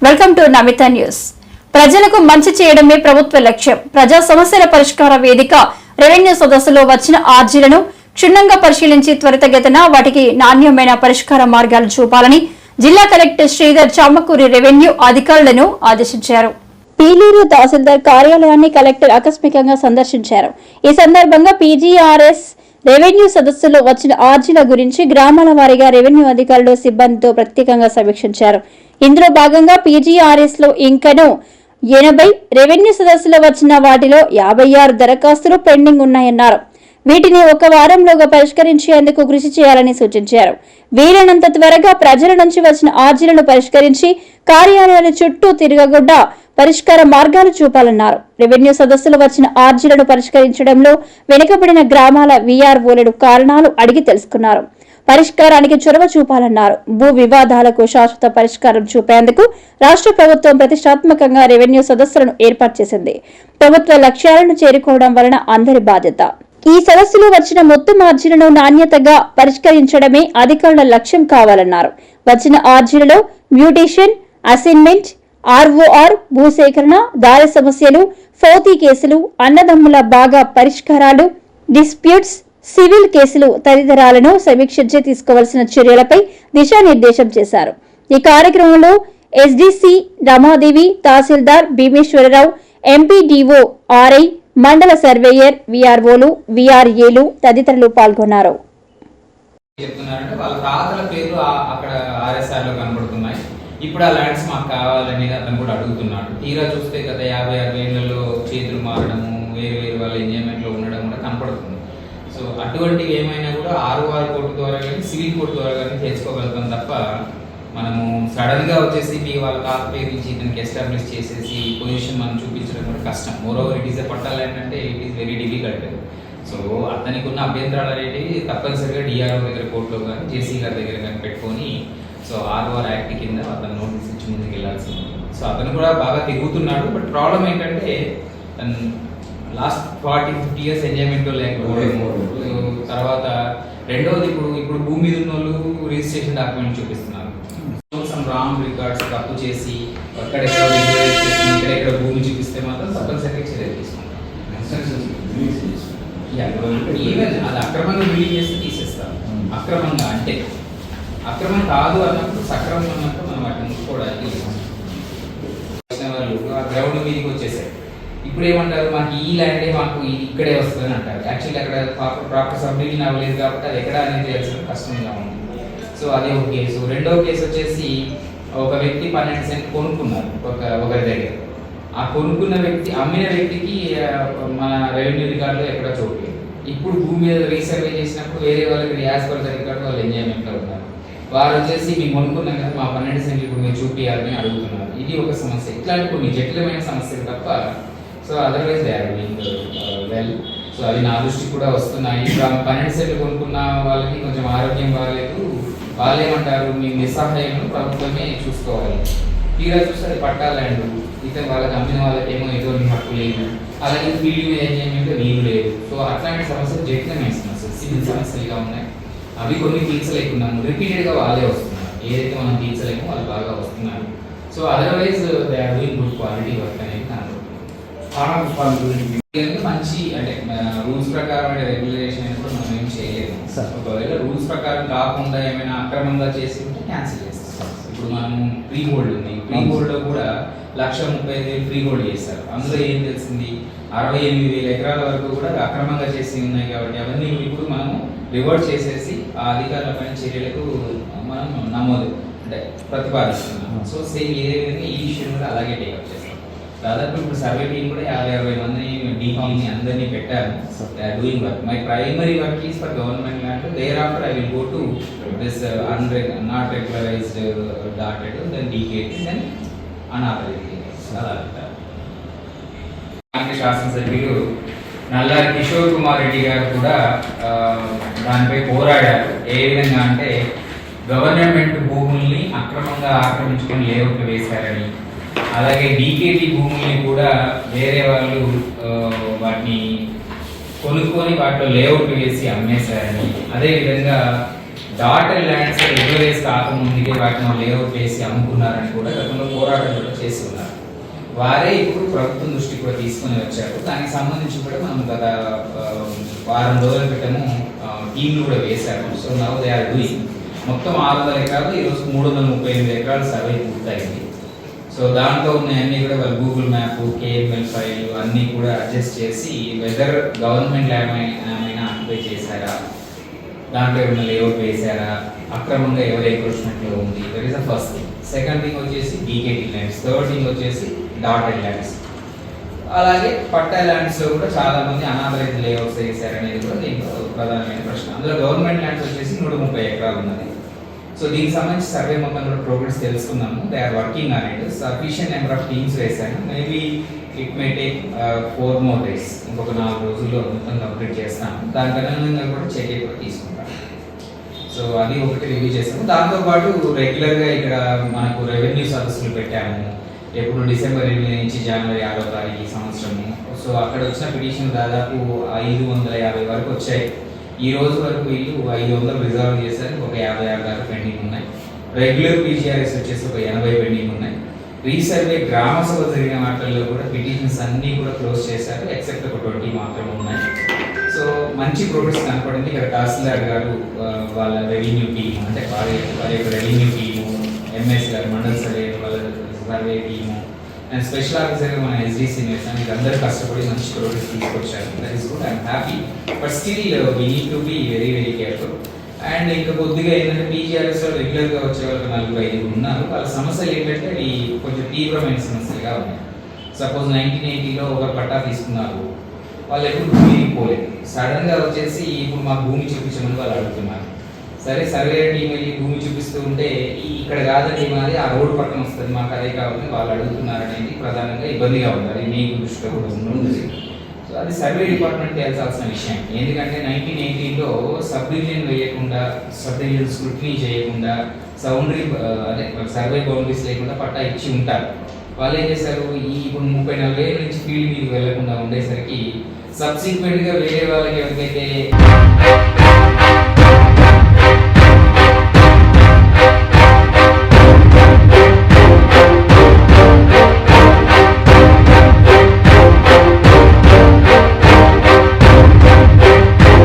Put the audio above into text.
Welcome to Namitha news. ప్రజలకు మంచి చేయడమే ప్రభుత్వ లక్ష్యం. ప్రజా సమస్యల పరిష్కార వేదిక రెవెన్యూ సదస్సులో వచ్చిన ఆర్జీలను క్షుణ్ణంగా పరిశీలించి త్వరితగతిన వాటికి నాణ్యమైన పరిష్కార మార్గాలు చూపాలని జిల్లా కలెక్టర్ శ్రీధర్ చామకూరి రెవెన్యూ అధికారులను ఆదేశించారు. పీలూరు తహసీల్దార్ కార్యాలయాన్ని కలెక్టర్ ఆకస్మికంగా సందర్శించారు. ఈ సందర్భంగా పీజీఆర్ఎస్ రెవెన్యూ సదస్సులో వచ్చిన ఆర్జీల గురించి గ్రామాల వారీగా రెవెన్యూ అధికారులు సిబ్బందితో ప్రత్యేకంగా సమీక్షించారు. ఇందులో భాగంగా పీజీఆర్ఎస్ లో ఇంకనూ 80, రెవెన్యూ సదస్సులో వచ్చిన వాటిలో 56 దరఖాస్తులు పెండింగ్ ఉన్నాయన్నారు. వీటిని ఒక వారంలోగా పరిష్కరించేందుకు కృషి చేయాలని సూచించారు. వీలైనంత త్వరగా ప్రజల నుంచి వచ్చిన ఆర్జీలను పరిష్కరించి కార్యాలయాల చుట్టూ తిరగకుండా పరిష్కార మార్గాలు చూపాలన్నారు. రెవెన్యూ సదస్సులు వచ్చిన ఆర్జీలను పరిష్కరించడంలో వెనుకబడిన గ్రామాల వీఆర్ఓలను కారణాలు అడిగి తెలుసుకున్నారు. పరిష్కారానికి చొరవ చూపాలన్నారు. భూ వివాదాలకు శాశ్వత పరిష్కారం చూపేందుకు రాష్ట్ర ప్రభుత్వం ప్రతిష్టాత్మకంగా రెవెన్యూ సదస్సులను ఏర్పాటు చేసింది. ప్రభుత్వ లక్ష్యాలను చేరుకోవడం వలన అందరి బాధ్యత. ఈ సదస్సులో వచ్చిన మొత్తం ఆర్జీలను నాణ్యతగా పరిష్కరించడమే అధికారుల లక్ష్యం కావాలన్నారు. వచ్చిన ఆర్జీలలో మ్యూటేషన్, అసైన్మెంట్, ఆర్ఓఆర్, భూసేకరణ, దారి సమస్యలు, ఫౌతీ కేసులు, అన్నదమ్ముల బాగా పరిష్కారాలు, డిస్ప్యూట్స్, సివిల్ కేసులు తదితరాలను సమీక్షించి తీసుకోవాల్సిన చర్యలపై దిశానిర్దేశం చేశారు. ఈ కార్యక్రమంలో ఎస్డీసీ రమాదేవి, తహసీల్దార్ భీమేశ్వరరావు, ఎంపీడీఓ, ఆర్ఐ, మండల సర్వేయర్, వీఆర్ఓలు, వీఆర్ఏలు తదితరులు పాల్గొన్నారు. ఇప్పుడు ఆ ల్యాండ్స్ మాకు కావాలనేది అతను కూడా అడుగుతున్నాడు. తీరా చూస్తే గత 50-60 ఏళ్లలో చేతులు మారడము, వేరు వాళ్ళ ఎంజాయ్మెంట్లో ఉండడం కూడా కనపడుతుంది. సో అటువంటివి ఏమైనా కూడా ఆర్ఓఆర్ కోర్టు ద్వారా కానీ సివిల్ కోర్టు ద్వారా కానీ చేసుకోగలుగుతాం తప్ప మనము సడన్గా వచ్చేసి మీ వాళ్ళ కాత పేరు నుంచి ఇతనికి ఎస్టాబ్లిష్ చేసేసి పొజిషన్ మనం చూపించడం కూడా కష్టం. Moreover it is a patta land అంటే it is very difficult. So అతనికి ఉన్న అభ్యంతరాలు అనేవి తప్పనిసరిగా డిఆర్ఓ దగ్గర కోర్టులో కానీ జేసీ గారి దగ్గర కానీ పెట్టుకొని సో ఆర్ఓఆర్ యాక్ట్ కింద అతను నోటీస్ ఇచ్చి ముందుకు వెళ్ళాల్సింది. సో అతను కూడా బాగా తిరుగుతున్నాడు. బట్ ప్రాబ్లం ఏంటంటే లాస్ట్ 40-50 ఇయర్స్ ఎంజాయ్మెంట్లో లేకపోవడము. తర్వాత రెండవది ఇప్పుడు భూమి మీద ఉన్న వాళ్ళు రిజిస్ట్రేషన్ డాక్యుమెంట్ చూపిస్తున్నారు. రాంగ్ రికార్డ్స్ తప్పు చేసి ఎక్కడెక్కడ భూమి చూపిస్తే మాత్రం తప్పనిసరిగా చర్య తీసుకుంటాం. ఈవెన్ అది అక్రమంగా బిల్డింగ్ చేస్తే తీసేస్తారు. అక్రమంగా అంటే అక్రమం కాదు అన్నప్పుడు సక్రమం అన్నప్పుడు మనం వాటిని ముట్టుకోవడానికి వాళ్ళు ఆ గ్రౌండ్ మీదకి వచ్చేసారు. ఇప్పుడు ఏమంటారు, మాకు ఈ ల్యాండే మాకు ఇక్కడే వస్తుందని అంటారు. యాక్చువల్లీ అక్కడ ప్రాపర్ సబ్ డివిజన్ అవ్వలేదు కాబట్టి అది ఎక్కడ అనేది తెలిసిన కష్టంగా ఉంది. సో అదే ఒక కేసు. రెండవ కేసు వచ్చేసి ఒక వ్యక్తి 12 సెంట్లు కొనుక్కున్నారు ఒకరి దగ్గర. ఆ కొనుక్కున్న వ్యక్తి అమ్మిన వ్యక్తికి మన రెవెన్యూ రికార్డులో ఎక్కడ చోటు. ఇప్పుడు భూమి మీద రీసర్వే చేసినప్పుడు వేరే వాళ్ళకి యాజ్ పర్ ద రికార్డు వాళ్ళు ఎంజాయ్మెంట్లో ఉన్నారు. వారు వచ్చేసి మేము కొనుక్కున్నాం కదా మా 12 సెంట్లు ఇప్పుడు మీరు చూపియాలని అడుగుతున్నారు. ఇది ఒక సమస్య. ఇట్లాంటి కొన్ని జటిలమైన సమస్యలు తప్ప so otherwise they are doing well. So అది నా దృష్టికి కూడా వస్తున్నాయి. 12 సెంట్లు కొనుక్కున్న వాళ్ళకి కొంచెం ఆరోగ్యం బాగాలేదు. వాళ్ళు ఏమంటారు, మీ నిస్సహాయం ప్రభుత్వమే చూసుకోవాలి. తీరా చూస్తే అది పట్టా ల్యాండ్. ఇతను వాళ్ళకి అమ్మిన వాళ్ళకి ఏమో ఎటువంటి హక్కు లేదు. అలాగే ఫీల్డ్ ఎంజాయ్మెంట్ నీళ్ళు లేదు. సో అట్లాంటి సమస్యలు జటిలమైన సమస్యలు, సివిల్ సమస్యలుగా ఉన్నాయి. అవి కొన్ని తీర్చలేకున్నాము. రిపీటెడ్గా వాళ్ళే వస్తున్నారు. ఏదైతే మనం తీర్చలేమో వాళ్ళు బాగా వస్తున్నారు. So otherwise they are doing good quality work అనేది మంచి అంటే రూల్స్ ప్రకారం రెగ్యులేషన్ అయినప్పుడు మనం ఏం చేయలేము. ఒకవేళ రూల్స్ ప్రకారం కాకుండా ఏమైనా అక్రమంగా చేసి ఉంటే క్యాన్సిల్ చేస్తాం. ఇప్పుడు మనం ఫ్రీ హోల్డ్ ఉంది. ఫ్రీ హోల్డ్ లో కూడా 1,35,000 ఫ్రీ హోల్డ్ చేస్తారు. అందులో ఏం తెలిసింది, 68,000 ఎకరాల వరకు కూడా అక్రమంగా చేసి ఉన్నాయి. కాబట్టి అవన్నీ ఇప్పుడు మనం రివర్ట్ చేసేసి ఆ అధికారుల పైన చర్యలకు మనం నమోదు అంటే ప్రతిపాదిస్తున్నాం. సో సేమ్ ఇదే విధంగా ఈ విషయం కూడా అలాగే టేకప్ చేస్తాం. దాదాపు ఇప్పుడు సర్వే టీం కూడా 50-60 మందిని డీపీని అందరినీ పెట్టారు. Doing work. My primary work is for government land. Thereafter I will go to this not regularised dotted, then deleted, then unauthorised. శాసనసభ్యులు నల్లారి కిషోర్ కుమార్ రెడ్డి గారు కూడా దానిపై పోరాడారు. ఏ విధంగా అంటే గవర్నమెంట్ భూముల్ని అక్రమంగా ఆక్రమించుకొని లేఅవుట్లు వేశారని, అలాగే డీకేటీ భూముల్ని కూడా వేరే వాళ్ళు వాటిని కొనుక్కొని వాటిలో లేఅవుట్ వేసి అమ్మేశారని, అదేవిధంగా డాటెడ్ ల్యాండ్స్ రెగ్యులరైజ్ కాకముందుకే వాటిని లేఅవుట్ వేసి అమ్ముకున్నారని కూడా గతంలో పోరాటం కూడా చేసి ఉన్నారు. వారే ఇప్పుడు ప్రభుత్వం దృష్టికి కూడా తీసుకొని వచ్చారు. దానికి సంబంధించి కూడా మనం గత వారం రోజుల క్రితము టీంలు కూడా వేశారు. So now they are doing. మొత్తం 600 ఎకరాలు ఈరోజు 338 ఎకరాలు సర్వే పూర్తయింది. సో దాంట్లో ఉన్న అన్నీ కూడా వాళ్ళు గూగుల్ మ్యాప్, కేఎంఎల్ ఫైల్ అన్నీ కూడా అడ్జస్ట్ చేసి వెదర్ గవర్నమెంట్ ల్యాండ్ ఏమైనా ఆక్యుపై చేశారా, దాంట్లో ఏమైనా లేఅవుట్ వేశారా, అక్రమంగా ఎవరు ఎంక్రోచ్మెంట్లో ఉంది, that is the first thing. Second thing వచ్చేసి డీకేటీ ల్యాండ్స్, థర్డ్ థింగ్ వచ్చేసి డాటెడ్ ల్యాండ్స్. అలాగే పట్టా ల్యాండ్స్ లో కూడా చాలా మంది అనాథరైజ్ లేఅవుట్స్ వేశారనేది కూడా దీంట్లో ప్రధానమైన ప్రశ్న. అందులో గవర్నమెంట్ ల్యాండ్స్ వచ్చేసి 130 ఎకరాలు ఉన్నది. సో దీనికి సంబంధించి సర్వే మొత్తం కూడా ప్రోగ్రెస్ తెలుసుకున్నాము. They are working on it. Sufficient number of teams వేసాను. Maybe it may take 4 more days. ఇంకొక 4 రోజుల్లో మొత్తం కంప్లీట్ చేస్తాము. దానికి అనుగుణంగా కూడా చర్య కూడా తీసుకుంటాము. సో అది ఒకటి రివ్యూ చేస్తాము. దాంతోపాటు రెగ్యులర్గా ఇక్కడ మనకు రెవెన్యూ సదస్సులు పెట్టాము. ఎప్పుడు డిసెంబర్ 8 నుంచి జనవరి 6వ తారీఖు ఈ సంవత్సరము. సో అక్కడ వచ్చిన పిటిషన్ దాదాపు 550 వరకు వచ్చాయి. ఈ రోజు వరకు వీళ్ళు 500 రిజర్వ్ చేశారు. ఒక 56 దాకా పెండింగ్ ఉన్నాయి. రెగ్యులర్ పీజీఆర్ఎస్ వచ్చేసి ఒక 80 పెండింగ్ ఉన్నాయి. రీసర్వే గ్రామ సభ జరిగిన వాటిల్లో కూడా పిటిషన్స్ అన్నీ కూడా క్లోజ్ చేశారు. ఎక్సెప్ట్ ఒక 20 మాత్రమే ఉన్నాయి. సో మంచి ప్రోగ్రెస్ కనపడింది. ఇక్కడ తహసీల్దార్ గారు వాళ్ళ రెవెన్యూ టీమ్, అంటే వారి యొక్క రెవెన్యూ టీము, ఎంఎస్ గారు మండల సర్వే వాళ్ళ survey team and special officer మన ఎస్డిసి మీకు అందరూ కష్టపడి మంచి ప్రోగ్రెస్ తీసుకొచ్చారు. That is good, I'm happy. But still we need to be very very careful. And ఇంకా కొద్దిగా ఏంటంటే పీజీఆర్ఎస్ లో రెగ్యులర్గా వచ్చే వాళ్ళకి 4-5 ఉన్నారు. వాళ్ళ సమస్యలు ఏంటంటే అవి కొంచెం తీవ్రమైన సమస్యలుగా ఉన్నాయి. సపోజ్ 1980లో ఒక పట్టా తీసుకున్నారు, వాళ్ళు ఎప్పుడు భూమికి పోలేదు. సడన్ గా వచ్చేసి ఇప్పుడు మాకు భూమి చూపించమని వాళ్ళు అడుగుతున్నారు. సరే సర్వే టీం వెళ్ళి భూమి చూపిస్తూ ఉంటే ఇక్కడ కాదండి మాది, ఆ రోడ్డు పక్కన వస్తుంది, మాకు అదే కావాలని వాళ్ళు అడుగుతున్నారు అనేది ప్రధానంగా ఇబ్బందిగా ఉంది. అది మీకు దృష్టిలో కూడా ఉంటుంది. సో అది సర్వే డిపార్ట్మెంట్ తేల్చాల్సిన విషయం. ఎందుకంటే 1980లో సబ్ డివిజన్ వేయకుండా, సబ్ డివిజన్ స్క్రూటినీ చేయకుండా, సౌండరీ అదే సర్వే బౌండరీస్ లేకుండా పట్టా ఇచ్చి ఉంటారు. వాళ్ళు ఏం చేశారు, ఈ ఇప్పుడు 30-40 ఏళ్ళ నుంచి ఫీల్డ్ మీకు వెళ్లకుండా ఉండేసరికి సబ్సిక్వెంట్ గా వేరే వాళ్ళకి ఎవరికైతే